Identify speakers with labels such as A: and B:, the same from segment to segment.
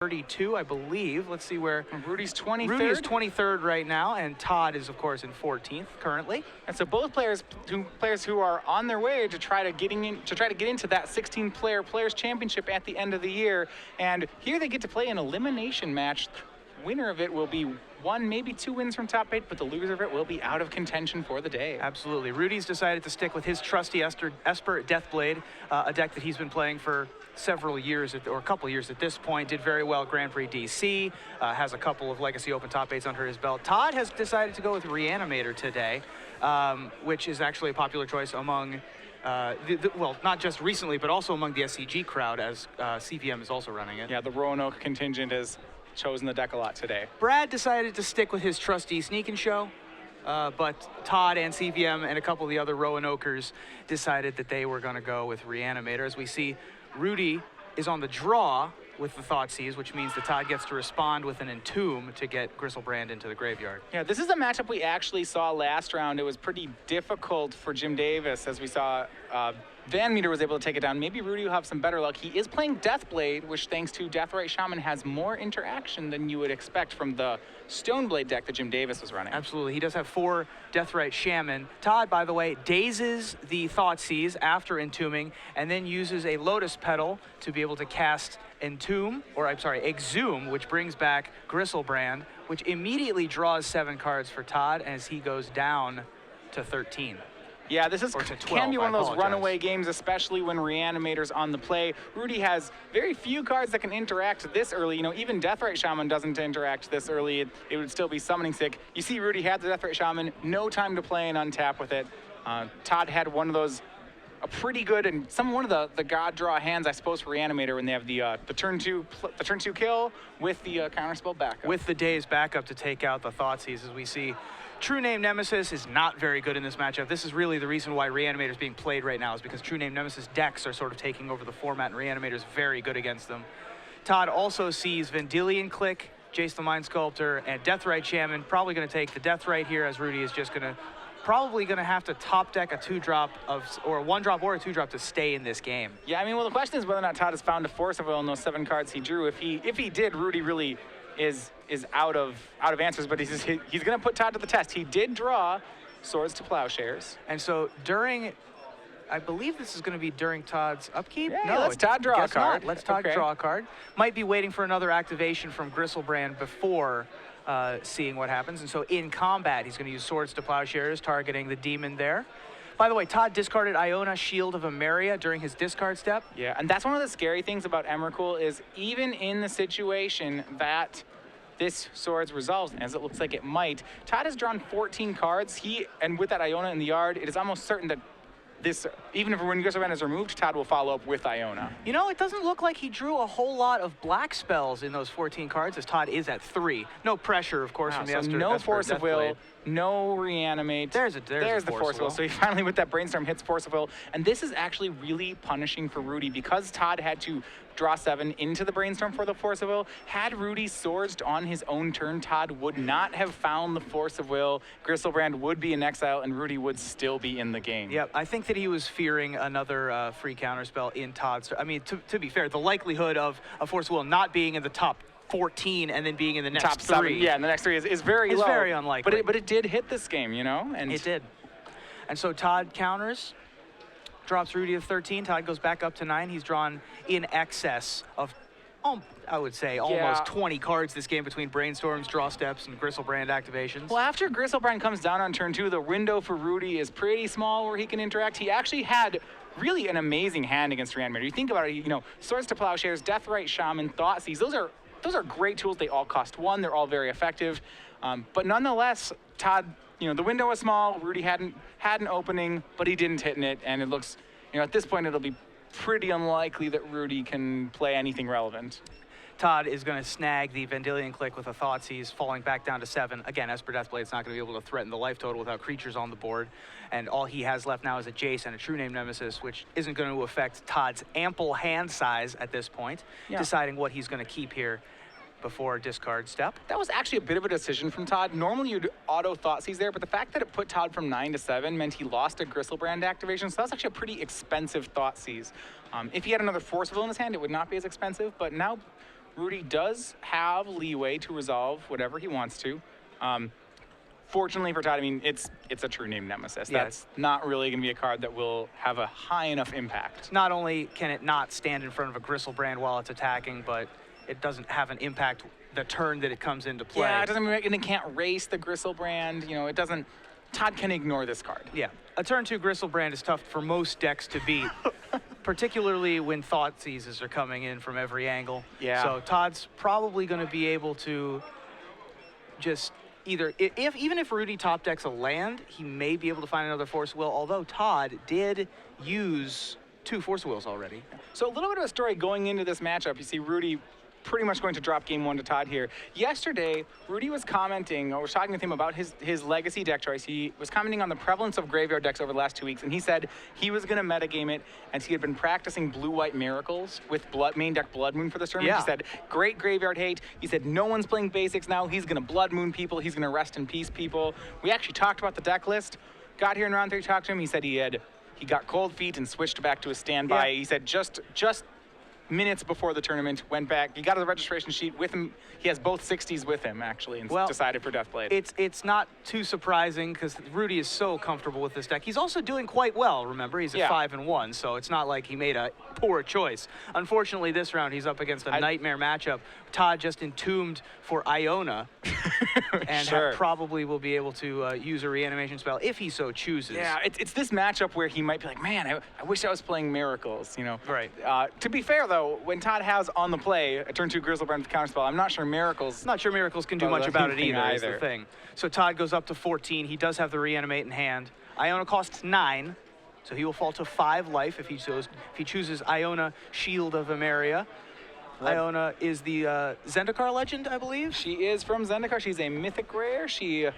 A: 32, I believe. Let's see where
B: Rudy's 23rd.
A: Rudy is 23rd right now, and Todd is, of course, in 14th currently.
B: And so both players who are on their way to try to get into that 16-player Players Championship at the end of the year. And here they get to play an elimination match. Winner of it will be one, maybe two wins from top 8, but the loser of it will be out of contention for the day.
A: Absolutely. Rudy's decided to stick with his trusty Esper Deathblade, a deck that he's been playing for several years, or a couple years at this point. Did very well at Grand Prix DC, has a couple of Legacy Open top 8s under his belt. Todd has decided to go with Reanimator today, which is actually a popular choice among well, not just recently, but also among the SCG crowd, as CVM is also running it.
B: Yeah, the Roanoke contingent has chosen the deck a lot today.
A: Brad decided to stick with his trusty Sneak and Show, but Todd and CVM and a couple of the other Roanokers decided that they were going to go with Reanimator. As we see, Rudy is on the draw with the Thoughtseize, which means that Todd gets to respond with an Entomb to get Gristlebrand into the graveyard.
B: Yeah, this is a matchup we actually saw last round. It was pretty difficult for Jim Davis, as we saw Van Meter was able to take it down. Maybe Rudy will have some better luck. He is playing Deathblade, which, thanks to Deathrite Shaman, has more interaction than you would expect from the Stoneblade deck that Jim Davis was running.
A: Absolutely. He does have 4 Deathrite Shaman. Todd, by the way, dazes the Thoughtseize after entombing, and then uses a Lotus Petal to be able to cast Entomb, or I'm sorry, Exhume, which brings back Gristlebrand, which immediately draws 7 cards for Todd as he goes down to 13.
B: Yeah, this is
A: 12,
B: can be one of those runaway games, especially when Reanimator's on the play. Rudy has very few cards that can interact this early. You know, even Deathrite Shaman doesn't interact this early. It would still be summoning sick. You see Rudy had the Deathrite Shaman, no time to play and untap with it. Todd had one of those, a pretty good, and one of the God draw hands, I suppose, for Reanimator, when they have the turn two kill with the counterspell backup.
A: With the day's backup to take out the Thoughtseize, as we see. True Name Nemesis is not very good in this matchup. This is really the reason why Reanimator is being played right now, is because True Name Nemesis decks are sort of taking over the format, and Reanimator is very good against them. Todd also sees Vendilion Click, Jace the Mind Sculptor, and Deathrite Shaman. Probably going to take the Deathrite here, as Rudy is just probably going to have to top deck a 2-drop or a 1-drop or a 2-drop to stay in this game.
B: Yeah, I mean, well, the question is whether or not Todd has found a Force of Will in those 7 cards he drew. If he did, Rudy really is out of answers, but he's going to put Todd to the test. He did draw Swords to Plowshares.
A: And so during, I believe this is going to be during Todd's upkeep?
B: Yeah,
A: no,
B: let's Todd draw a card.
A: Let's Todd draw a card. Might be waiting for another activation from Gristlebrand before seeing what happens. And so in combat, he's going to use Swords to Plowshares, targeting the demon there. By the way, Todd discarded Iona, Shield of Emeria during his discard step.
B: Yeah, and that's one of the scary things about Emrakul, is even in the situation that this Swords resolves, as it looks like it might, Todd has drawn 14 cards. And with that Iona in the yard, it is almost certain that this, even if when Gristlebrand is removed, Todd will follow up with Iona.
A: You know, it doesn't look like he drew a whole lot of black spells in those 14 cards, as Todd is at 3. No pressure, of course,
B: Wow,
A: from the
B: so no Force of Will, no Reanimate.
A: There's the Force of Will.
B: So he finally, with that Brainstorm, hits Force of Will. And this is actually really punishing for Rudy, because Todd had to draw 7 into the Brainstorm for the Force of Will. Had Rudy swords on his own turn, Todd would not have found the Force of Will. Gristlebrand would be in exile, and Rudy would still be in the game.
A: Yep, I think that he was fearing another free counterspell in Todd's. I mean, to be fair, the likelihood of a Force of Will not being in the top 14 and then being in the next
B: top
A: 3.
B: 7, yeah, and the next 3 is very low.
A: It's very unlikely.
B: But it did hit this game, you know? And
A: it did. And so Todd counters, drops Rudy to 13. Todd goes back up to 9. He's drawn in excess of, I would say, almost 20 cards this game between Brainstorms, Draw Steps, and Gristlebrand activations.
B: Well, after Gristlebrand comes down on turn 2, the window for Rudy is pretty small where he can interact. He actually had really an amazing hand against Reanimator. You think about it, you know, Swords to Plowshares, Deathrite Shaman, Thoughtseize, those are great tools. They all cost 1. They're all very effective. But nonetheless, Todd, you know, the window was small. Rudy had an opening, but he didn't hit in it. And it looks, you know, at this point, it'll be pretty unlikely that Rudy can play anything relevant.
A: Todd is going to snag the Vendilion Click with a Thoughtseize, falling back down to 7. Again, Esper Deathblade is not going to be able to threaten the life total without creatures on the board. And all he has left now is a Jace and a True Name Nemesis, which isn't going to affect Todd's ample hand size at this point, deciding what he's going to keep here before discard step.
B: That was actually a bit of a decision from Todd. Normally you'd auto Thoughtseize there, but the fact that it put Todd from 9 to 7 meant he lost a Gristlebrand activation, so that was actually a pretty expensive Thoughtseize. If he had another Force of Will in his hand, it would not be as expensive, but now Rudy does have leeway to resolve whatever he wants to. Fortunately for Todd, I mean, it's a true name Nemesis.
A: Yeah.
B: That's not really going to be a card that will have a high enough impact.
A: Not only can it not stand in front of a Griselbrand while it's attacking, but it doesn't have an impact the turn that it comes into play.
B: Yeah, it doesn't mean it can't race the Griselbrand. You know, it doesn't. Todd can ignore this card.
A: Yeah, a turn 2 Griselbrand is tough for most decks to beat, particularly when Thought Seizes are coming in from every angle.
B: Yeah.
A: So Todd's probably going to be able to just either, even if Rudy top decks a land, he may be able to find another Force Will, although Todd did use 2 Force Wills already.
B: So a little bit of a story going into this matchup. You see Rudy pretty much going to drop game 1 to Todd here. Yesterday, Rudy was commenting, or was talking with him about his legacy deck choice. He was commenting on the prevalence of graveyard decks over the last 2 weeks, and he said he was going to metagame it, and he had been practicing blue-white miracles with main deck Blood Moon for this tournament.
A: Yeah.
B: He said, great graveyard hate. He said, no one's playing basics now. He's going to Blood Moon people. He's going to rest in peace people. We actually talked about the deck list. Got here in round 3, talked to him. He said he got cold feet and switched back to a standby.
A: Yeah.
B: He said just minutes before the tournament, went back. He got the registration sheet with him. He has both 60s with him, actually, and decided for Deathblade.
A: It's not too surprising because Rudy is so comfortable with this deck. He's also doing quite well, remember? He's at 5-1, so it's not like he made a poor choice. Unfortunately, this round, he's up against a nightmare matchup. Todd just entombed for Iona, and probably will be able to use a reanimation spell if he so chooses.
B: Yeah, it's this matchup where he might be like, man, I wish I was playing Miracles, you know?
A: Right.
B: To be fair, though, when Todd has on the play a turn 2 Griselbrand with counterspell, I'm not sure Miracles...
A: Not sure Miracles can do much about it either, is the thing. So Todd goes up to 14. He does have the reanimate in hand. Iona costs 9, so he will fall to 5 life if he chooses Iona Shield of Emeria. Right. Iona is the Zendikar legend, I believe.
B: She is from Zendikar. She's a mythic rare. Yep.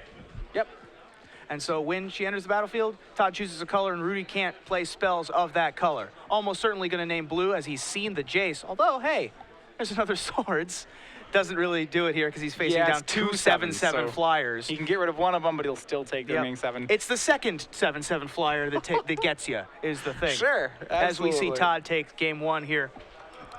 A: And so when she enters the battlefield, Todd chooses a color, and Rudy can't play spells of that color. Almost certainly going to name blue, as he's seen the Jace. Although, hey, there's another Swords. Doesn't really do it here because he's facing down 2 7/7 flyers.
B: He can get rid of one of them, but he'll still take the remaining 7.
A: It's the second 7/7 flyer that gets you, is the thing.
B: Sure, absolutely.
A: As we see Todd take game 1 here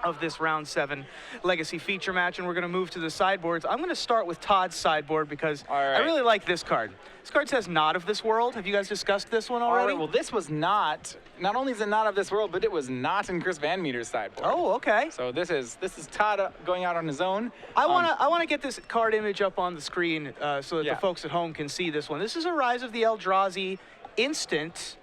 A: of this round 7 legacy feature match, and we're going to move to the sideboards. I'm going to start with Todd's sideboard because I really like this card. This card says Not of This World. Have you guys discussed this one already?
B: All right, well, this was not only is it not of this world, but it was not in Chris Van Meter's sideboard.
A: Oh, okay.
B: So this is Todd going out on his own.
A: I want to get this card image up on the screen so that the folks at home can see this one. This is a Rise of the Eldrazi instant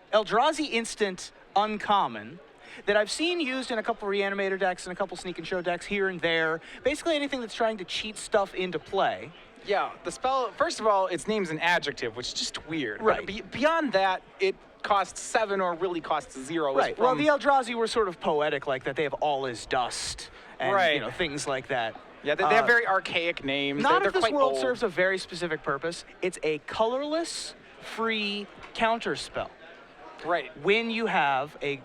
A: uncommon that I've seen used in a couple Reanimator decks and a couple Sneak and Show decks here and there. Basically anything that's trying to cheat stuff into play.
B: Yeah, the spell, first of all, its name's an adjective, which is just weird.
A: Right.
B: But beyond that, it costs 7 or really costs 0.
A: Right. Well, the Eldrazi were sort of poetic like that. They have All Is Dust and you know, things like that.
B: Yeah, they have very archaic names.
A: Not
B: They're
A: of This
B: quite
A: World
B: old.
A: serves a very specific purpose. It's a colorless, free counter spell.
B: Right.
A: When you have a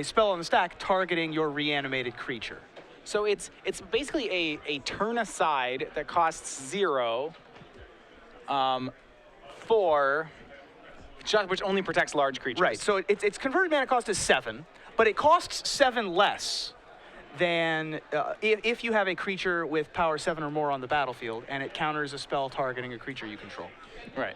A: spell on the stack targeting your reanimated creature.
B: So it's basically a turn aside that costs 0 which only protects large creatures.
A: Right. So its converted mana cost is 7, but it costs 7 less than if you have a creature with power 7 or more on the battlefield and it counters a spell targeting a creature you control.
B: Right.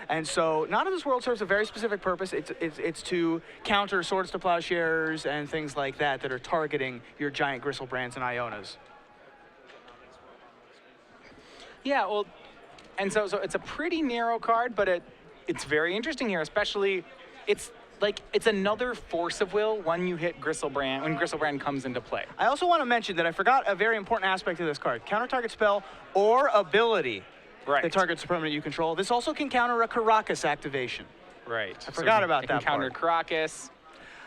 A: And so Not of This World serves a very specific purpose. It's to counter Swords to Plowshares and things like that that are targeting your giant Griselbrands and Ionas.
B: Yeah, well, and so it's a pretty narrow card, but it's very interesting here, especially it's another Force of Will when you hit Griselbrand, when Griselbrand comes into play.
A: I also want to mention that I forgot a very important aspect of this card. Counter target spell or ability.
B: Right.
A: That targets a permanent you control. This also can counter a Caracas activation.
B: Right.
A: I forgot about that
B: part. It can counter Caracas.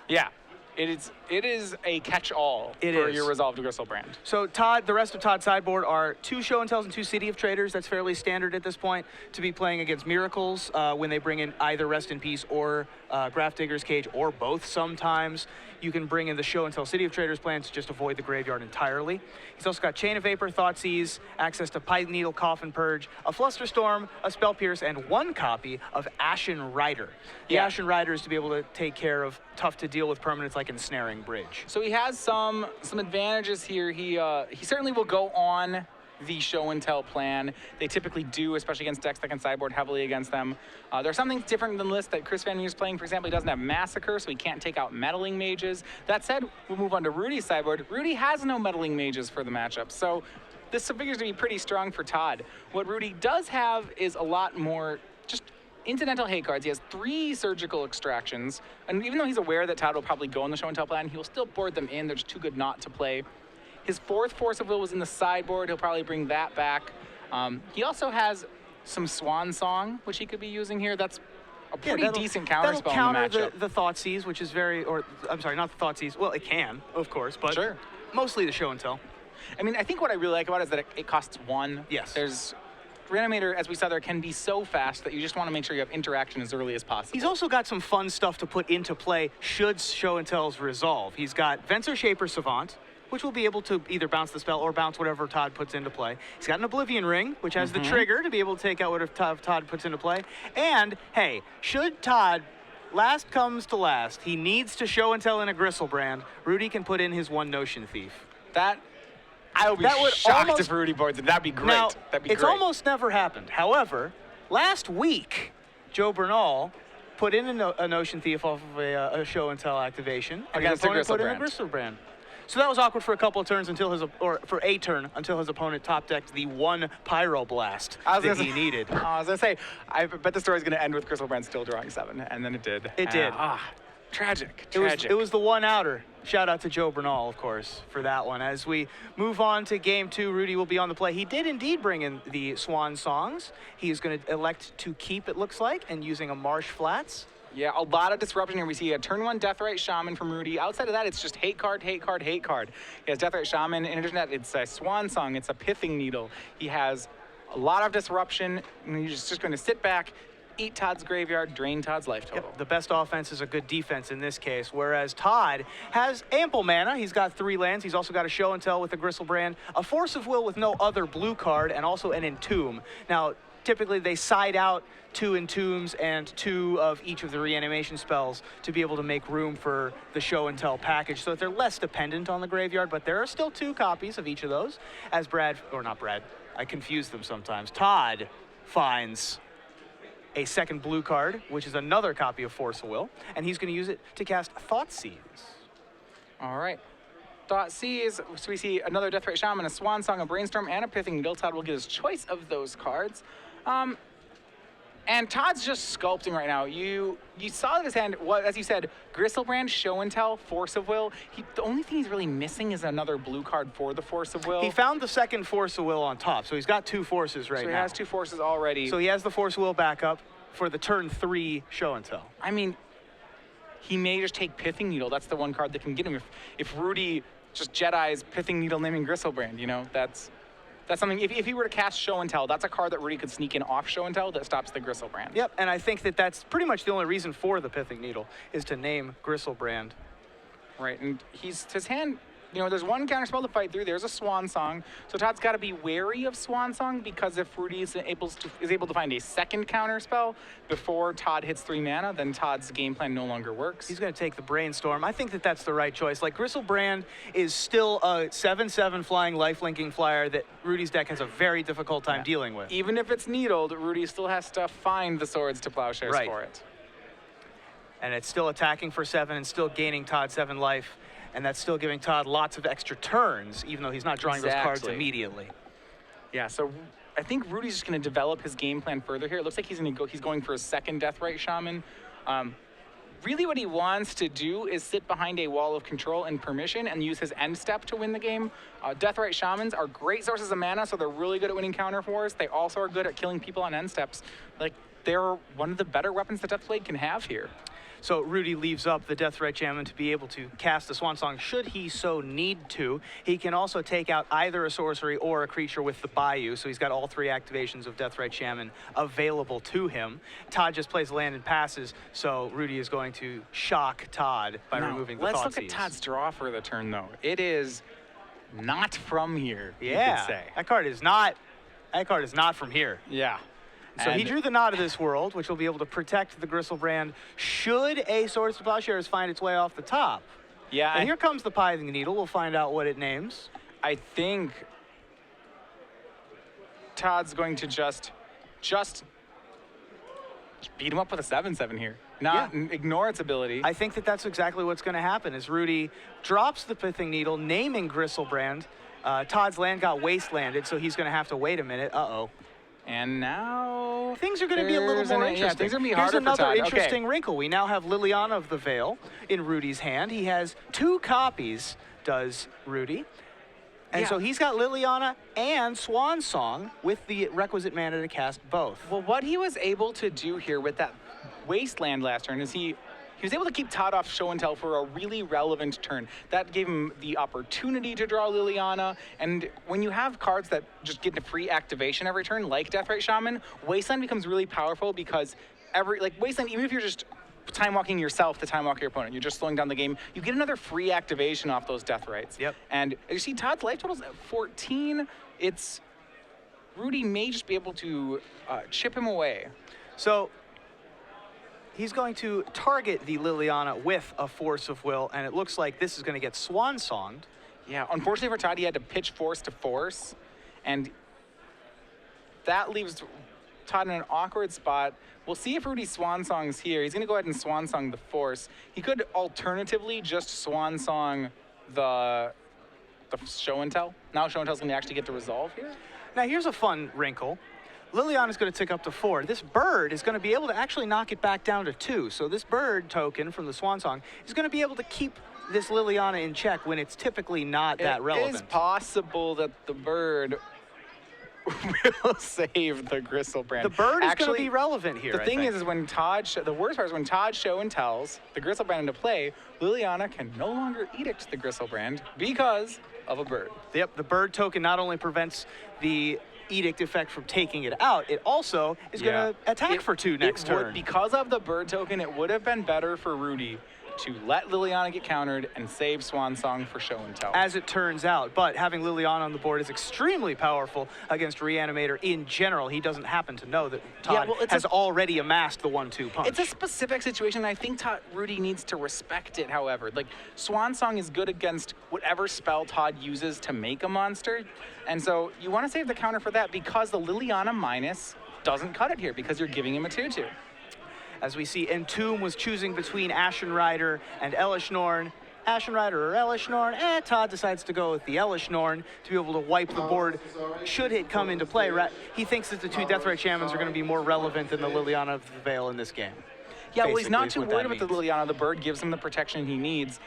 B: Yeah. It is a catch-all for your resolved Griselbrand.
A: So the rest of Todd's sideboard are 2 Show and Tells and 2 City of Traders. That's fairly standard at this point to be playing against Miracles when they bring in either Rest in Peace or Grafdigger's Cage, or both sometimes. You can bring in the Show and Tell City of Traders plan to just avoid the graveyard entirely. He's also got Chain of Vapor, Thoughtseize, access to Pine Needle, Coffin Purge, a Flusterstorm, a Spell Pierce, and 1 copy of Ashen Rider. The Ashen Rider is to be able to take care of tough-to-deal-with permanents like Ensnaring Soaring Bridge.
B: So he has some advantages here. He certainly will go on the show and tell plan. They typically do, especially against decks that can sideboard heavily against them. There are some things different than the list that Chris Van Meer's playing. For example, he doesn't have Massacre, so he can't take out Meddling Mages. That said, we'll move on to Rudy's sideboard. Rudy has no Meddling Mages for the matchup, so this figures to be pretty strong for Todd. What Rudy does have is a lot more just incidental hate cards. He has 3 surgical extractions, and even though he's aware that Todd will probably go in the show and tell plan, he will still board them in. They're just too good not to play. His 4th Force of Will was in the sideboard. He'll probably bring that back. He also has some Swan Song, which he could be using here. That's a pretty decent counter spell in the matchup.
A: That'll counter the Thoughtseize, which is very, or I'm sorry, not the Thoughtseize. Well, it can, of course, but
B: sure.
A: Mostly the show and tell.
B: I mean, I think what I really like about it is that it costs 1.
A: Yes.
B: There's Reanimator, as we saw there, can be so fast that you just want to make sure you have interaction as early as possible.
A: He's also got some fun stuff to put into play should show and tells resolve. He's got Venser Shaper Savant, which will be able to either bounce the spell or bounce whatever Todd puts into play. He's got an Oblivion Ring, which has the trigger to be able to take out whatever Todd puts into play. And, hey, should Todd, last comes to last, he needs to show and tell in a Gristlebrand, Rudy can put in his 1 Notion Thief.
B: I would be shocked if Rudy boards it. That'd be great.
A: Now,
B: That'd be
A: it's
B: great.
A: almost never happened. However, last week, Joe Bernal put in a Notion Thief off of a show and tell activation. And
B: Against
A: his
B: a
A: opponent put in a Gristlebrand. So that was awkward for a couple of turns for a turn until his opponent top decked the 1 Pyroblast that he needed.
B: I was gonna say, I bet the story's gonna end with Gristlebrand still drawing 7, and then it did.
A: It did.
B: Tragic.
A: It was the 1-outer. Shout out to Joe Bernal, of course, for that one. As we move on to game 2, Rudy will be on the play. He did indeed bring in the Swan Songs. He is going to elect to keep, it looks like, and using a Marsh Flats.
B: Yeah, a lot of disruption here. We see a turn 1 Deathrite Shaman from Rudy. Outside of that, it's just hate card, hate card, hate card. He has Deathrite Shaman. In addition to that, it's a Swan Song. It's a Pithing Needle. He has a lot of disruption, and he's just going to sit back, eat Todd's graveyard, drain Todd's life total.
A: Yep, the best offense is a good defense in this case, whereas Todd has ample mana. He's got 3 lands. He's also got a show and tell with a Gristlebrand, a Force of Will with no other blue card, and also an Entomb. Now, typically they side out 2 Entombs and 2 of each of the reanimation spells to be able to make room for the show and tell package, so that they're less dependent on the graveyard, but there are still 2 copies of each of those, as I confuse them sometimes. Todd finds a 2nd blue card, which is another copy of Force of Will, and he's going to use it to cast Thoughtseize.
B: All right. Thoughtseize, so we see another Deathrite Shaman, a Swan Song, a Brainstorm, and a Pithing Needle. Todd will get his choice of those cards. And Todd's just sculpting right now. You saw that his hand, as you said, Gristlebrand, Show and Tell, Force of Will. The only thing he's really missing is another blue card for the Force of Will.
A: He found the 2nd Force of Will on top, so he's got 2 forces right now.
B: So he has 2 forces already.
A: So he has the Force of Will backup for the turn 3 Show and Tell.
B: I mean, he may just take Pithing Needle. That's the one card that can get him. If Rudy just Jedi's Pithing Needle naming Gristlebrand, you know, that's something. If he were to cast Show and Tell, that's a card that Rudy could sneak in off Show and Tell that stops the Gristlebrand.
A: Yep, and I think that's pretty much the only reason for the Pithing Needle is to name Gristlebrand.
B: Right, and his hand, you know, there's 1 counterspell to fight through. There's a Swan Song. So Todd's got to be wary of Swan Song, because if Rudy is able to find a 2nd counterspell before Todd hits 3 mana, then Todd's game plan no longer works.
A: He's going to take the Brainstorm. I think that's the right choice. Like, Gristlebrand is still a 7/7 flying lifelinking flyer that Rudy's deck has a very difficult time dealing with.
B: Even if it's needled, Rudy still has to find the Swords to Plowshares for it.
A: And it's still attacking for 7 and still gaining Todd 7 life. And that's still giving Todd lots of extra turns, even though he's not drawing those cards immediately.
B: Yeah, so I think Rudy's just going to develop his game plan further here. It looks like he's going for a 2nd Deathrite Shaman. Really what he wants to do is sit behind a wall of control and permission and use his end step to win the game. Deathrite Shamans are great sources of mana, so they're really good at winning counter wars. They also are good at killing people on end steps. Like, they're one of the better weapons that Deathblade can have here.
A: So Rudy leaves up the Deathrite Shaman to be able to cast the Swan Song should he so need to. He can also take out either a sorcery or a creature with the Bayou, so he's got all 3 activations of Deathrite Shaman available to him. Todd just plays land and passes, so Rudy is going to shock Todd by removing the Thoughtseize.
B: Let's look at Todd's draw for the turn, though. It is not from here, you could say.
A: That card is not from here.
B: Yeah.
A: So he drew the Knot of this World, which will be able to protect the Gristlebrand should a Swords to Plowshares find its way off the top.
B: Yeah.
A: And here comes the Pithing Needle. We'll find out what it names.
B: I think Todd's going to just beat him up with a 7/7 here. Not ignore its ability.
A: I think that that's exactly what's going to happen as Rudy drops the Pithing Needle, naming Gristlebrand. Todd's land got wastelanded, so he's going to have to wait a minute. Uh-oh.
B: And now
A: things are going to be a little more interesting.
B: Yeah, things are going to be
A: Here's
B: harder
A: another
B: for Todd.
A: interesting wrinkle. We now have Liliana of the Veil in Rudy's hand. He has 2 copies, does Rudy. And so he's got Liliana and Swan Song with the requisite mana to cast both.
B: Well, what he was able to do here with that Wasteland last turn is he was able to keep Todd off show and tell for a really relevant turn. That gave him the opportunity to draw Liliana, and when you have cards that just get a free activation every turn, like Deathrite Shaman, Wasteland becomes really powerful because Wasteland, even if you're just time walking yourself to time walk your opponent, you're just slowing down the game, you get another free activation off those Deathrites.
A: Yep.
B: And you see Todd's life total's at 14. Rudy may just be able to chip him away.
A: So he's going to target the Liliana with a Force of Will, and it looks like this is going to get Swan Songed.
B: Yeah, unfortunately for Todd, he had to pitch Force to Force, and that leaves Todd in an awkward spot. We'll see if Rudy Swan Song's here. He's going to go ahead and Swan Song the Force. He could alternatively just Swan Song the Show and Tell. Now Show and Tell's going to actually get to resolve here.
A: Now here's a fun wrinkle. Liliana's going to tick up to 4. This bird is going to be able to actually knock it back down to 2. So this bird token from the Swan Song is going to be able to keep this Liliana in check when it's typically not that relevant.
B: It is possible that the bird will save the Gristlebrand.
A: The bird is going to be relevant here.
B: The thing is when the worst part is when Todd show and tells the Gristlebrand into play, Liliana can no longer edict the Gristlebrand because of a bird.
A: Yep, the bird token not only prevents the edict effect from taking it out, it also is going to attack for 2 next turn.
B: Because of the bird token, it would have been better for Rudy to let Liliana get countered and save Swan Song for show and tell.
A: As it turns out, but having Liliana on the board is extremely powerful against Reanimator in general. He doesn't happen to know that Todd has already amassed the 1-2 punch.
B: It's a specific situation. I think Rudy needs to respect it, however. Like, Swan Song is good against whatever spell Todd uses to make a monster. And so you want to save the counter for that because the Liliana minus doesn't cut it here because you're giving him a 2-2.
A: As we see, Entomb was choosing between Ashen Rider and Elish Norn. Ashen Rider or Elish Norn, Todd decides to go with the Elish Norn to be able to wipe the board should it come into play. He thinks that the 2 Deathrite Shamans are going to be more relevant than the Liliana of the Veil in this game.
B: Yeah, well, he's not too worried about the Liliana. The bird gives him the protection he needs.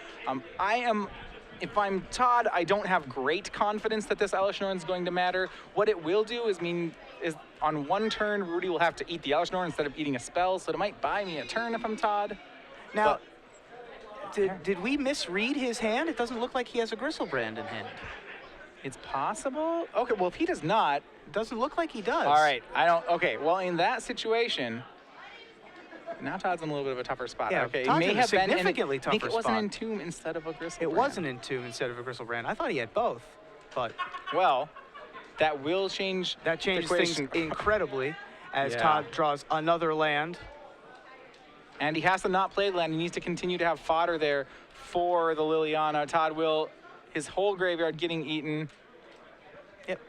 B: If I'm Todd, I don't have great confidence that this Elish Norn is going to matter. What it will do is on 1 turn, Rudy will have to eat the Elish Norn instead of eating a spell, so it might buy me a turn if I'm Todd.
A: Now, did we misread his hand? It doesn't look like he has a Gristlebrand in hand.
B: It's possible? Okay, well, if he does not...
A: It doesn't look like he does.
B: All right, okay, well, in that situation... Now Todd's in a little bit of a tougher spot.
A: Yeah,
B: okay,
A: Todd's
B: it may
A: in a
B: have been
A: significantly tougher
B: spot. I think it was
A: spot.
B: an Entomb instead of a Gristlebrand.
A: It was an Entomb instead of a Gristlebrand. I thought he had both, but...
B: Well, that will change
A: That changes things incredibly as Todd draws another land.
B: And he has to not play land. He needs to continue to have fodder there for the Liliana. Todd will, his whole graveyard getting eaten.
A: Yep.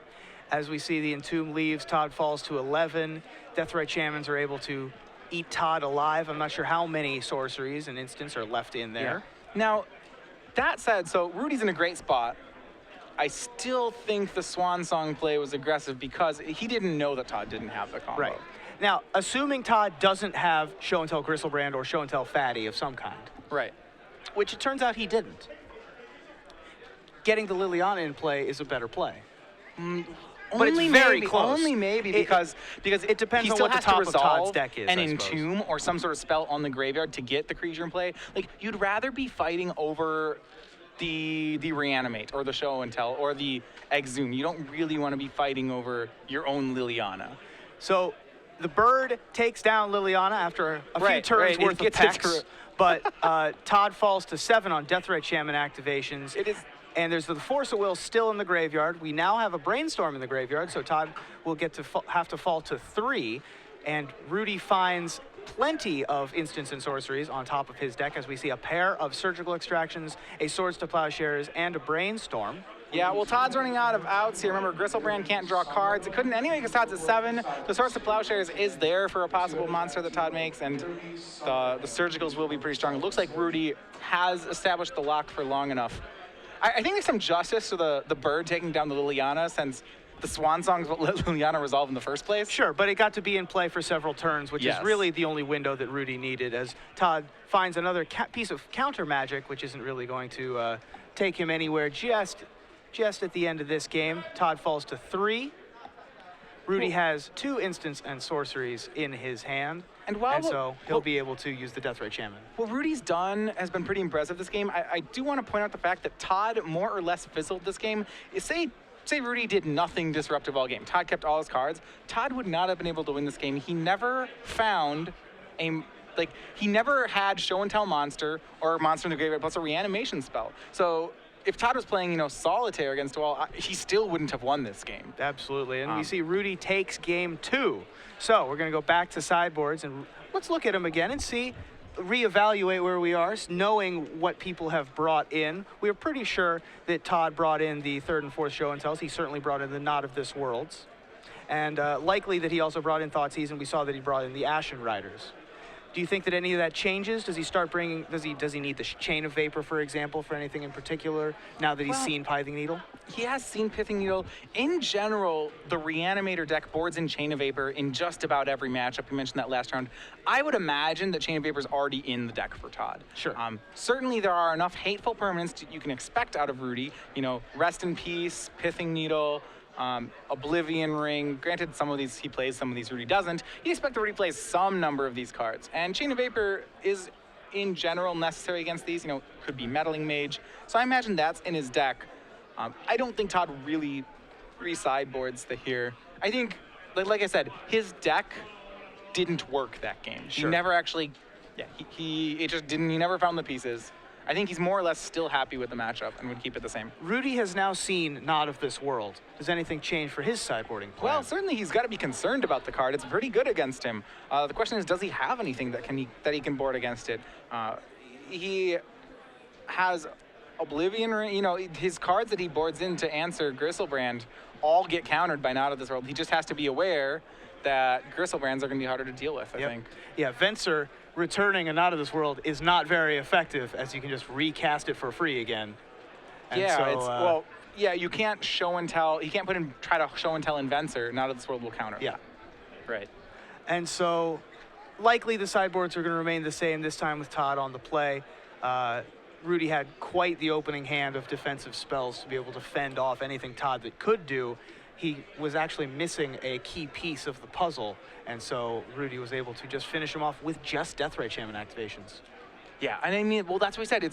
A: As we see the Entomb leaves, Todd falls to 11. Deathrite Shamans are able to eat Todd alive. I'm not sure how many sorceries and instants are left in there.
B: Yeah. Now, that said, so Rudy's in a great spot. I still think the Swan Song play was aggressive because he didn't know that Todd didn't have the combo.
A: Right. Now, assuming Todd doesn't have Show and Tell Gristlebrand or Show and Tell Fatty of some kind.
B: Right.
A: Which it turns out he didn't. Getting the Liliana in play is a better play. But it's very close.
B: Only maybe because
A: it depends
B: he
A: on
B: still
A: what the
B: has
A: top
B: to
A: of
B: resolve
A: Todd's deck is,
B: an
A: I suppose.
B: Entomb or some sort of spell on the graveyard to get the creature in play. Like, you'd rather be fighting over the Reanimate or the Show and Tell or the Exhume. You don't really want to be fighting over your own Liliana.
A: So the bird takes down Liliana after a few turns worth of pecks, but Todd falls to 7 on Deathrite Shaman activations. And there's the Force of Will still in the graveyard. We now have a Brainstorm in the graveyard, so Todd will get to have to fall to 3. And Rudy finds plenty of instants and sorceries on top of his deck, as we see a pair of surgical extractions, a swords to plowshares, and a brainstorm.
B: Yeah, well, Todd's running out of outs here. Remember, Griselbrand can't draw cards. It couldn't anyway because Todd's at 7. The Swords to Plowshares is there for a possible monster that Todd makes, and the Surgicals will be pretty strong. It looks like Rudy has established the lock for long enough. I think there's some justice to the bird taking down the Liliana, since the Swan Song's what let Liliana resolve in the first place.
A: Sure, but it got to be in play for several turns, which is really the only window that Rudy needed, as Todd finds another piece of counter magic, which isn't really going to take him anywhere just at the end of this game. Todd falls to 3. Rudy has 2 instants and sorceries in his hand, and so he'll be able to use the Deathrite Shaman.
B: What Rudy's done has been pretty impressive this game. I do want to point out the fact that Todd more or less fizzled this game. Say Rudy did nothing disruptive all game. Todd kept all his cards. Todd would not have been able to win this game. He never found he never had Show and Tell monster or monster in the graveyard plus a reanimation spell. So if Todd was playing, solitaire against a wall, he still wouldn't have won this game.
A: Absolutely, and we see Rudy takes game 2. So we're going to go back to sideboards, and let's look at them again and reevaluate where we are, knowing what people have brought in. We're pretty sure that Todd brought in the 3rd and 4th Show and Tells. He certainly brought in the Not of This Worlds. And likely that he also brought in Thoughtseize, and we saw that he brought in the Ashen Riders. Do you think that any of that changes? Does he start bringing, does he need the Chain of Vapor, for example, for anything in particular, now that he's seen Pithing Needle?
B: He has seen Pithing Needle. In general, the Reanimator deck boards in Chain of Vapor in just about every matchup. You mentioned that last round. I would imagine that Chain of Vapor is already in the deck for Todd.
A: Sure.
B: Certainly there are enough hateful permanents you can expect out of Rudy. Rest in Peace, Pithing Needle, Oblivion Ring. Granted, some of these he plays, some of these Rudy doesn't. You expect that Rudy plays some number of these cards. And Chain of Vapor is, in general, necessary against these. Could be Meddling Mage. So I imagine that's in his deck. I don't think Todd really re-sideboards here. I think, like I said, his deck didn't work that game.
A: Sure.
B: He never actually, it just didn't, he never found the pieces. I think he's more or less still happy with the matchup and would keep it the same.
A: Rudy has now seen Not of This World. Does anything change for his sideboarding plan?
B: Well, certainly he's got to be concerned about the card. It's pretty good against him. The question is, does he have anything that he can board against it? He has Oblivion Ring. His cards that he boards in to answer Griselbrand all get countered by Not of This World. He just has to be aware that Griselbrands are going to be harder to deal with, I think.
A: Yeah, Venser returning a Not of This World is not very effective, as you can just recast it for free again. And
B: you can't show and tell. He can't try to show and tell in Venser. Not of This World will counter.
A: Yeah.
B: Right.
A: And so likely the sideboards are going to remain the same this time with Todd on the play. Rudy had quite the opening hand of defensive spells to be able to fend off anything Todd that could do. He was actually missing a key piece of the puzzle, and so Rudy was able to just finish him off with just Deathrite Shaman activations.
B: Yeah, and that's what we said.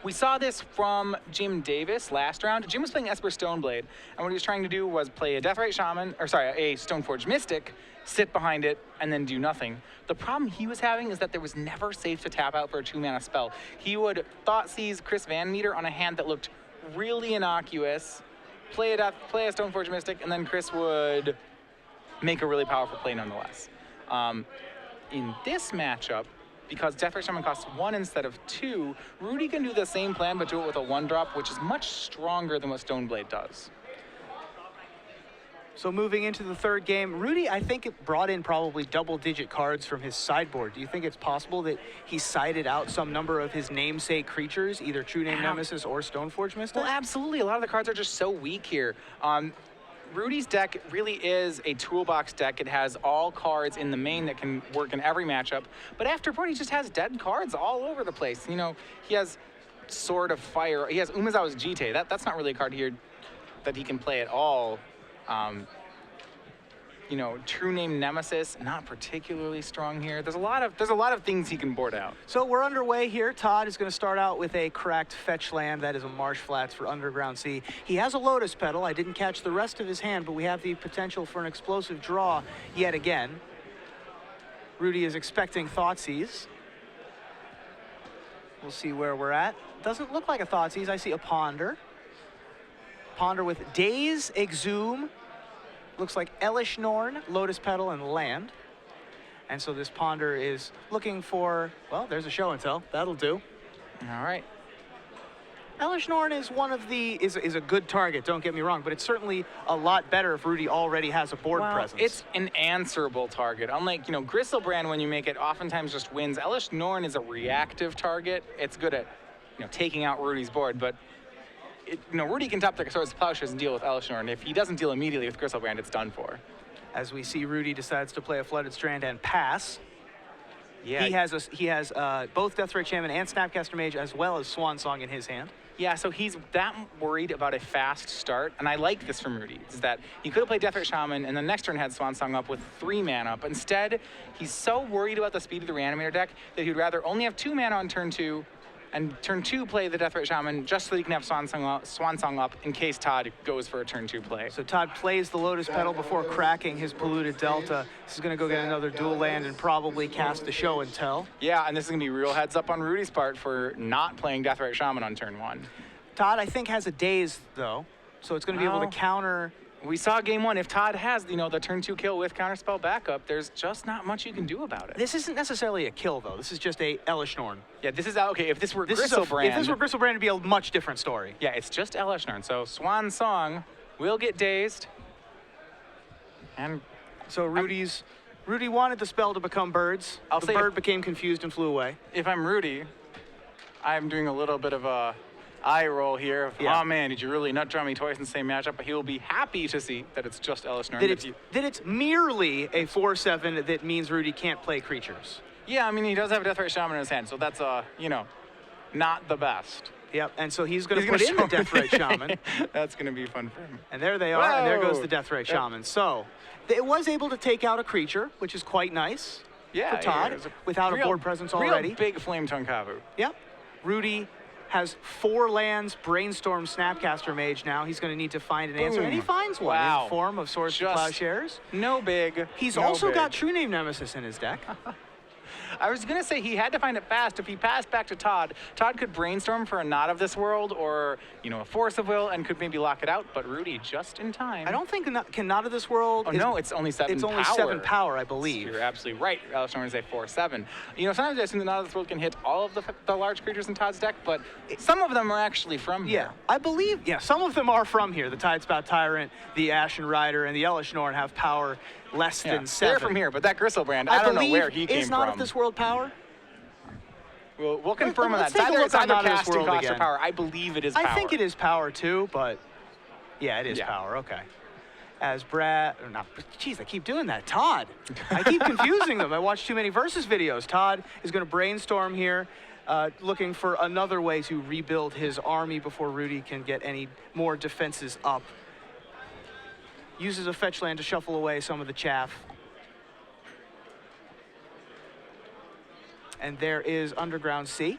B: We saw this from Jim Davis last round. Jim was playing Esper Stoneblade, and what he was trying to do was play a Deathrite Shaman, a Stoneforge Mystic, sit behind it, and then do nothing. The problem he was having is that there was never safe to tap out for a 2-mana spell. He would Thoughtseize Chris Van Meter on a hand that looked really innocuous, play a Stoneforge Mystic, and then Chris would make a really powerful play nonetheless. In this matchup, because Deathrite Shaman costs 1 instead of 2, Rudy can do the same plan but do it with a 1-drop, which is much stronger than what Stoneblade does.
A: So moving into the 3rd game, Rudy, I think, brought in probably double-digit cards from his sideboard. Do you think it's possible that he sided out some number of his namesake creatures, either True Name Nemesis or Stoneforge Mystic?
B: Well, absolutely. A lot of the cards are just so weak here. Rudy's deck really is a toolbox deck. It has all cards in the main that can work in every matchup. But afterboard, he just has dead cards all over the place. He has Sword of Fire. He has Umezawa's Jite. That's not really a card here that he can play at all. True Name Nemesis, not particularly strong here. There's a lot of things he can board out.
A: So we're underway here. Todd is going to start out with a cracked fetch land. That is a Marsh Flats for Underground Sea. He has a Lotus Petal. I didn't catch the rest of his hand, but we have the potential for an explosive draw yet again. Rudy is expecting Thoughtseize. We'll see where we're at. Doesn't look like a Thoughtseize. I see a Ponder. Ponder with Daze, Exhume, looks like Elish Norn, Lotus Petal, and land. And so this ponder is looking for, well, there's a show and tell. That'll do.
B: All right.
A: Elish Norn is one of the is a good target, don't get me wrong, but it's certainly a lot better if Rudy already has a board presence.
B: It's an answerable target. Unlike, Griselbrand, when you make it, oftentimes just wins. Elish Norn is a reactive target. It's good at, taking out Rudy's board, but Rudy can top the Swords to Plowshares and deal with Elish Norn. If he doesn't deal immediately with Griselbrand, it's done for.
A: As we see, Rudy decides to play a Flooded Strand and pass.
B: Yeah.
A: He has both Deathrite Shaman and Snapcaster Mage as well as Swan Song in his hand.
B: Yeah, so he's that worried about a fast start, and I like this from Rudy, is that he could have played Deathrite Shaman and the next turn had Swan Song up with 3 mana, but instead, he's so worried about the speed of the Reanimator deck that he'd rather only have 2 mana on turn 2, and turn 2 play the Deathrite Shaman just so he can have Swan Song up in case Todd goes for a turn 2 play.
A: So Todd plays the Lotus Petal before cracking his Polluted Delta. This is going to go get another dual land and probably cast a show and tell.
B: Yeah, and this is going to be real heads up on Rudy's part for not playing Deathrite Shaman on turn 1.
A: Todd, I think, has a Daze, though, so it's going to be able to counter.
B: We saw game 1. If Todd has, the turn 2 kill with Counterspell backup, there's just not much you can do about it.
A: This isn't necessarily a kill, though. This is just a Elish Norn.
B: Yeah, this is okay. If this were Griselbrand,
A: if this were Griselbrand, it'd be a much different story.
B: Yeah, it's just Elish Norn. So Swan Song will get dazed, and
A: so Rudy wanted the spell to become birds. The bird became confused and flew away.
B: If I'm Rudy, I'm doing a little bit of a eye roll here.
A: Yeah.
B: Oh man, did you really nut draw me twice in the same matchup? But he will be happy to see that it's just Elish Norn.
A: That it's merely a 4/7 that means Rudy can't play creatures.
B: Yeah, I mean, he does have a Deathrite Shaman in his hand, so that's, not the best.
A: Yep, and so he's going to put in the Deathrite Shaman.
B: That's going to be fun for him.
A: And there they are, and there goes the Deathrite Shaman. So it was able to take out a creature, which is quite nice for Todd, without a board presence already.
B: Real big Flame Tongue Kavu.
A: Yep. Rudy has 4 lands, Brainstorm, Snapcaster Mage now. He's going to need to find an answer, and he finds one in the form of Swords to Plowshares.
B: No big.
A: He's also got True Name Nemesis in his deck.
B: I was going to say he had to find it fast. If he passed back to Todd, Todd could Brainstorm for a Not of This World or, a Force of Will and could maybe lock it out, but Rudy just in time.
A: I don't think can Not of This World.
B: Oh, no, it's only 7 power.
A: It's only 7 power, I believe.
B: You're absolutely right. Elish Norn is a 4/7. Sometimes I assume the Not of This World can hit all of the large creatures in Todd's deck, but some of them are actually from here.
A: Yeah, I believe, some of them are from here. The Tidespout Tyrant, the Ashen Rider, and the Elish Norn have power less than 7.
B: They're from here, but that Griselbrand, I don't know where he came from.
A: Is Not of This World power?
B: We'll confirm on that. It's either casting cost or power. I believe it is power.
A: I think it is power too, but yeah, it is power. Okay. As Brad, or not, geez, I keep doing that. Todd. I keep confusing them. I watch too many Versus videos. Todd is going to Brainstorm here, looking for another way to rebuild his army before Rudy can get any more defenses up. Uses a fetch land to shuffle away some of the chaff. And there is Underground Sea.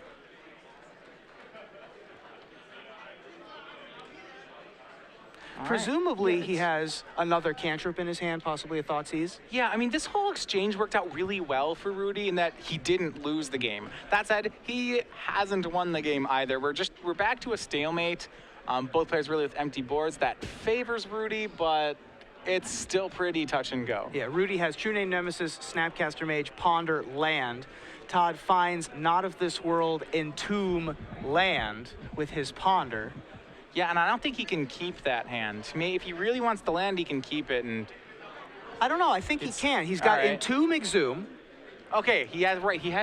A: Presumably, he has another cantrip in his hand, possibly a Thoughtseize.
B: Yeah, I mean, this whole exchange worked out really well for Rudy in that he didn't lose the game. That said, he hasn't won the game either. We're back to a stalemate. Both players really with empty boards. That favors Rudy, but it's still pretty touch and go.
A: Yeah, Rudy has True Name Nemesis, Snapcaster Mage, Ponder, Land. Todd finds Not of This World, Entomb, Land with his Ponder.
B: Yeah, and I don't think he can keep that hand. If he really wants the land, he can keep it. And
A: I don't know. I think he can. He's got Entomb, Exhume.
B: Okay, he has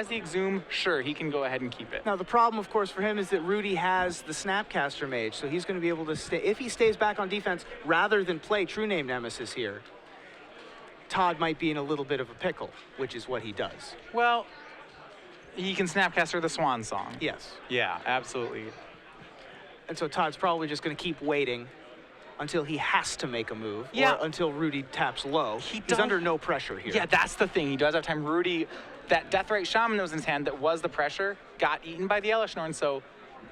B: the Exhume. Sure, he can go ahead and keep it.
A: Now, the problem, of course, for him is that Rudy has the Snapcaster Mage, so he's going to be able to stay. If he stays back on defense rather than play True Name Nemesis here, Todd might be in a little bit of a pickle, which is what he does.
B: Well, he can Snapcaster the Swan Song.
A: Yes.
B: Yeah, absolutely.
A: And so Todd's probably just going to keep waiting until he has to make a move, or until Rudy taps low. He's under no pressure here.
B: Yeah, that's the thing. He does have time. Rudy, that Deathrite Shaman that was in his hand that was the pressure, got eaten by the Elish Norn, so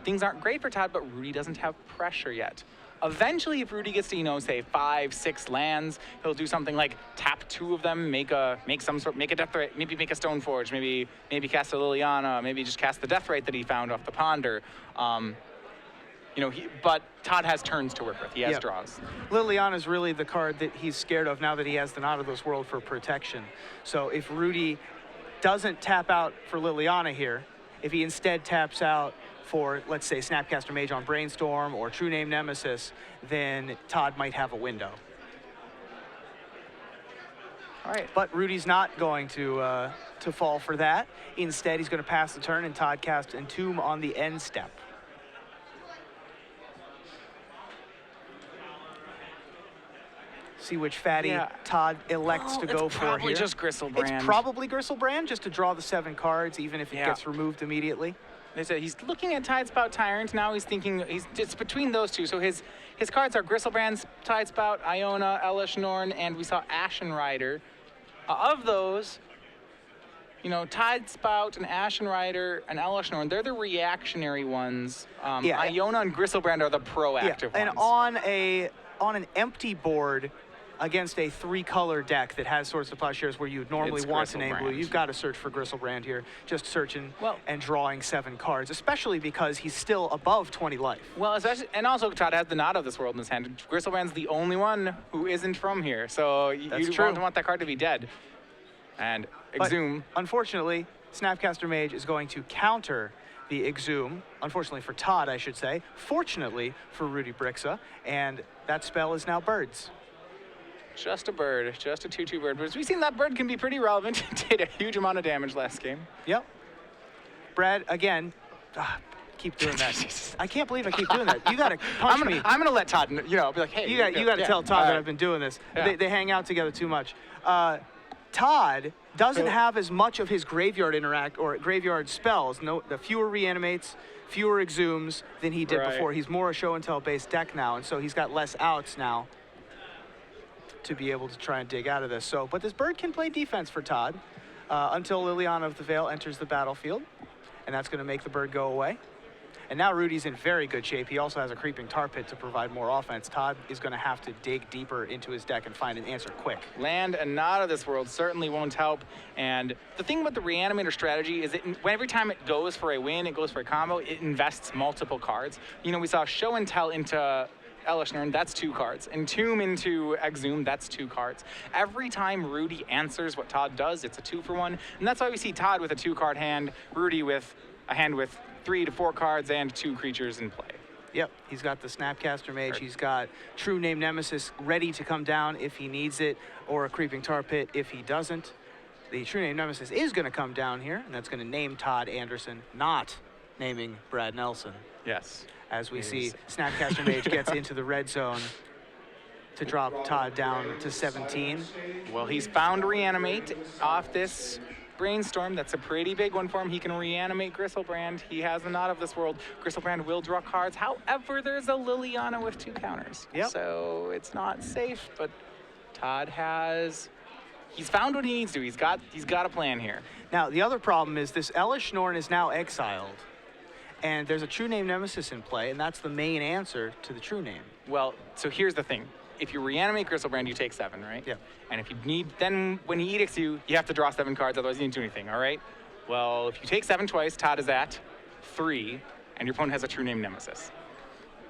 B: things aren't great for Todd, but Rudy doesn't have pressure yet. Eventually, if Rudy gets to, say 5, 6 lands, he'll do something like tap 2 of them, make a Deathrite, maybe make a Stoneforge, maybe cast a Liliana, maybe just cast the Deathrite that he found off the Ponder. but Todd has turns to work with. He has
A: Yep.
B: draws.
A: Liliana's really the card that he's scared of now that he has the Not of this World for protection. So if Rudy doesn't tap out for Liliana here, if he instead taps out for, let's say, Snapcaster Mage on Brainstorm or True Name Nemesis, then Todd might have a window.
B: All right.
A: But Rudy's not going to fall for that. Instead, he's going to pass the turn, and Todd casts Entomb on the end step. See which fatty Todd elects to go for here.
B: It's probably just Griselbrand.
A: It's probably Griselbrand, just to draw the 7 cards, even if it gets removed immediately.
B: They said he's looking at Tidespout Tyrant. Now he's thinking it's between those two. So his cards are Griselbrand, Tidespout, Iona, Elish Norn, and we saw Ashen Rider. Of those, Tidespout and Ashen Rider and Elish Norn, they're the reactionary ones. Iona and Griselbrand are the proactive
A: and
B: ones.
A: And on an empty board against a 3-color deck that has Swords to Plowshares where you normally want to name blue, you've got to search for Griselbrand here, just searching and drawing 7 cards, especially because he's still above 20 life.
B: Well, and also Todd has the Not of this World in his hand. Griselbrand's the only one who isn't from here, so you want that card to be dead. And Exhume.
A: But unfortunately, Snapcaster Mage is going to counter the Exhume, unfortunately for Todd, I should say, fortunately for Rudy Briksza, and that spell is now Birds.
B: Just a bird, just a 2/2 bird. But as we've seen, that bird can be pretty relevant. It did a huge amount of damage last game.
A: Yep. Brad, again, keep doing that. I can't believe I keep doing that. You got to punch me.
B: I'm gonna let Todd, be like, hey.
A: You got to tell Todd that I've been doing this.
B: Yeah.
A: They hang out together too much. Todd doesn't have as much of his graveyard graveyard spells. The fewer reanimates, fewer exhumes than he did before. He's more a show and tell based deck now, and so he's got less outs now to be able to try and dig out of this. But this bird can play defense for Todd until Liliana of the Veil enters the battlefield, and that's going to make the bird go away. And now Rudy's in very good shape. He also has a Creeping Tar Pit to provide more offense. Todd is going to have to dig deeper into his deck and find an answer quick.
B: Land and Not of this World certainly won't help. And the thing about the Reanimator strategy is every time it goes for a win, it goes for a combo, it invests multiple cards. We saw Show and Tell into Elish Norn, that's 2 cards. Entomb into Exhume, that's 2 cards. Every time Rudy answers what Todd does, it's a 2-for-1. And that's why we see Todd with a 2-card hand, Rudy with a hand with 3 to 4 cards and 2 creatures in play.
A: Yep, he's got the Snapcaster Mage. He's got True Name Nemesis ready to come down if he needs it, or a Creeping Tar Pit if he doesn't. The True Name Nemesis is going to come down here, and that's going to name Todd Anderson, not naming Brad Nelson.
B: Yes.
A: As we see, Snapcaster Mage gets into the red zone to drop Todd down to 17.
B: Well, he's found Reanimate off this Brainstorm. That's a pretty big one for him. He can reanimate Griselbrand. He has the Not of this World. Griselbrand will draw cards. However, there's a Liliana with 2 counters.
A: Yep.
B: So it's not safe, but Todd he's found what he needs to. He's got a plan here.
A: Now, the other problem is this Elish Norn is now exiled. And there's a True Name Nemesis in play, and that's the main answer to the True Name.
B: Well, so here's the thing. If you reanimate Griselbrand, you take 7, right?
A: Yeah.
B: And if you then when he edicts you, you have to draw 7 cards, otherwise you didn't do anything, all right? Well, if you take 7 twice, Todd is at 3, and your opponent has a True Name Nemesis.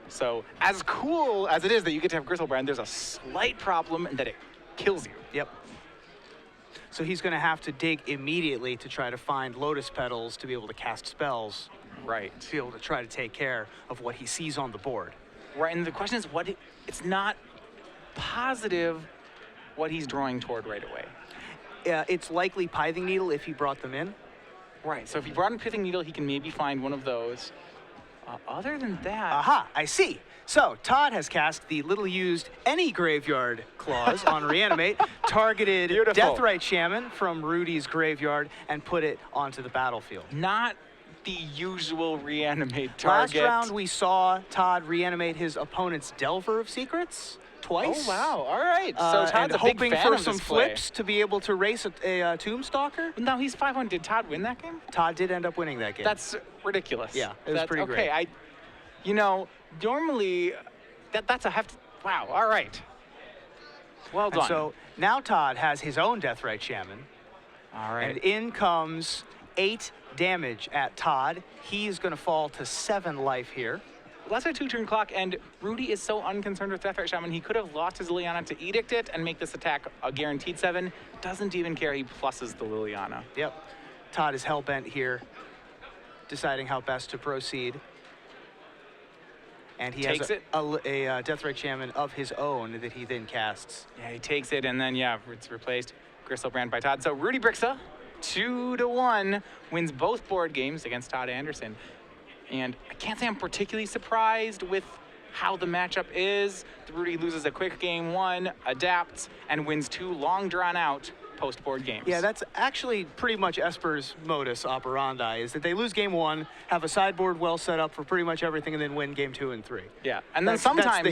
B: So as cool as it is that you get to have Griselbrand, there's a slight problem in that it kills you.
A: Yep. So he's going to have to dig immediately to try to find Lotus Petals to be able to cast spells.
B: Right.
A: To be able to try to take care of what he sees on the board.
B: Right, and the question is it's not positive what he's drawing toward right away.
A: It's likely Pithing Needle if he brought them in.
B: Right, so if he brought in Pithing Needle, he can maybe find one of those. Other than that...
A: Aha, I see. So Todd has cast the little used any graveyard clause on Reanimate, targeted Deathrite Shaman from Rudy's graveyard, and put it onto the battlefield.
B: Not the usual reanimate target.
A: Last round we saw Todd reanimate his opponent's Delver of Secrets twice.
B: Oh wow! All right. So Todd's a big
A: hoping
B: fan
A: for
B: of
A: some
B: this play.
A: flips to be able to race a Tombstalker.
B: Now he's 5-1. Did Todd win that game?
A: Todd did end up winning that game.
B: That's ridiculous.
A: Yeah, it was pretty great.
B: Okay, normally that's a hefty. Wow. All right. Well done.
A: And so now Todd has his own Deathrite Shaman.
B: All right.
A: And in comes 8 damage at Todd. He's going to fall to 7 life here.
B: less than a 2-turn clock, and Rudy is so unconcerned with Death Right Shaman. He could have lost his Liliana to Edict it and make this attack a guaranteed 7. Doesn't even care. He pluses the Liliana.
A: Yep. Todd is hell-bent here, deciding how best to proceed. And he
B: Takes
A: has
B: it.
A: a Deathrite Shaman of his own that he then casts.
B: Yeah, he takes it, and then, yeah, it's replaced. Gristlebrand by Todd. So Rudy Briksza, 2-1, wins both board games against Todd Anderson. And I can't say I'm particularly surprised with how the matchup is. Rudy loses a quick game 1, adapts, and wins 2 long drawn-out post-board games.
A: Yeah, that's actually pretty much Esper's modus operandi, is that they lose game 1, have a sideboard well set up for pretty much everything, and then win game 2 and 3.
B: Yeah, and then
A: That's
B: sometimes